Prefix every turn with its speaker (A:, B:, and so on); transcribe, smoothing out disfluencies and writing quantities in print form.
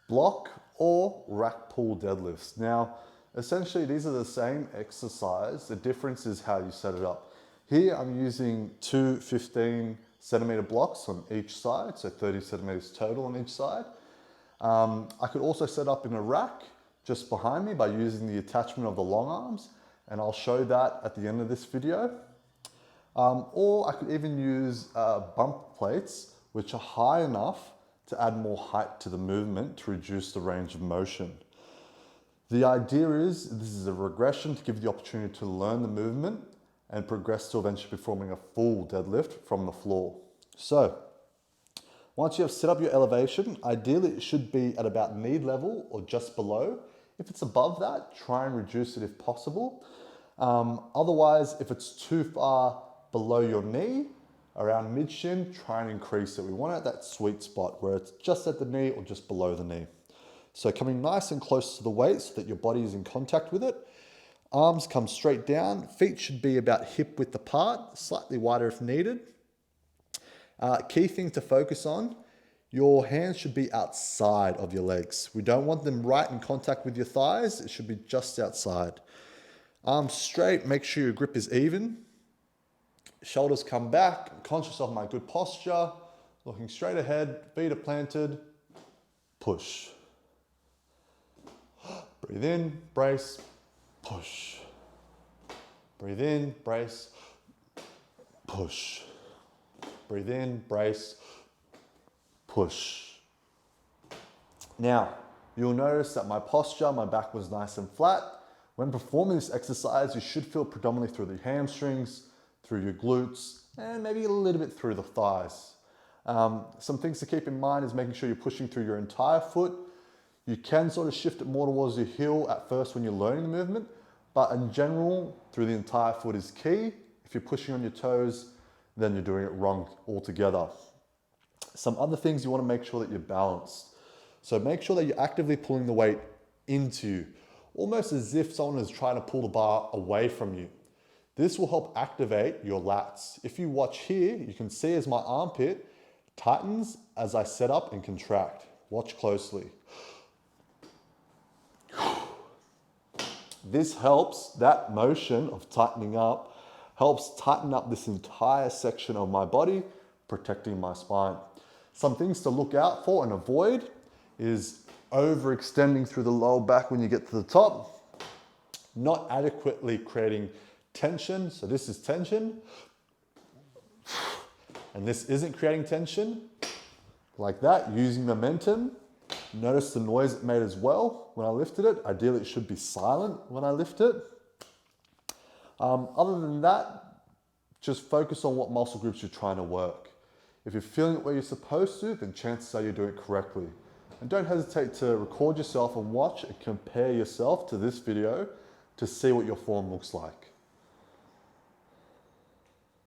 A: block or rack pull deadlifts. Now, essentially these are the same exercise. The difference is how you set it up. Here I'm using two 15-centimeter blocks on each side, so 30 centimeters total on each side. I could also set up in a rack just behind me by using the attachment of the long arms, and I'll show that at the end of this video. Or I could even use bump plates, which are high enough to add more height to the movement to reduce the range of motion. The idea is this is a regression to give you the opportunity to learn the movement and progress to eventually performing a full deadlift from the floor. So, once you have set up your elevation, ideally it should be at about knee level or just below. If it's above that, try and reduce it if possible. Otherwise, if it's too far below your knee, around mid-shin, try and increase it. We want it at that sweet spot where it's just at the knee or just below the knee. So coming nice and close to the weight so that your body is in contact with it. Arms come straight down. Feet should be about hip width apart, slightly wider if needed. Key thing to focus on, your hands should be outside of your legs. We don't want them right in contact with your thighs. It should be just outside. Arms straight, make sure your grip is even. Shoulders come back, I'm conscious of my good posture, looking straight ahead, feet are planted, push. Breathe in, brace, push. Breathe in, brace, push. Breathe in, brace, push. Now, you'll notice that my posture, my back was nice and flat. When performing this exercise, you should feel predominantly through the hamstrings, through your glutes, and maybe a little bit through the thighs. Some things to keep in mind is making sure you're pushing through your entire foot. You can sort of shift it more towards your heel at first when you're learning the movement, but in general, through the entire foot is key. If you're pushing on your toes, then you're doing it wrong altogether. Some other things you want to make sure that you're balanced. So make sure that you're actively pulling the weight into you, almost as if someone is trying to pull the bar away from you. This will help activate your lats. If you watch here, you can see as my armpit tightens as I set up and contract. Watch closely. This helps, that motion of tightening up, helps tighten up this entire section of my body, protecting my spine. Some things to look out for and avoid is overextending through the lower back when you get to the top, not adequately creating tension. So this is tension, and this isn't creating tension. Like that, using momentum. Notice the noise it made as well when I lifted it. Ideally, it should be silent when I lift it. Other than that, just focus on what muscle groups you're trying to work. If you're feeling it where you're supposed to, then chances are you're doing it correctly. And don't hesitate to record yourself and watch and compare yourself to this video to see what your form looks like.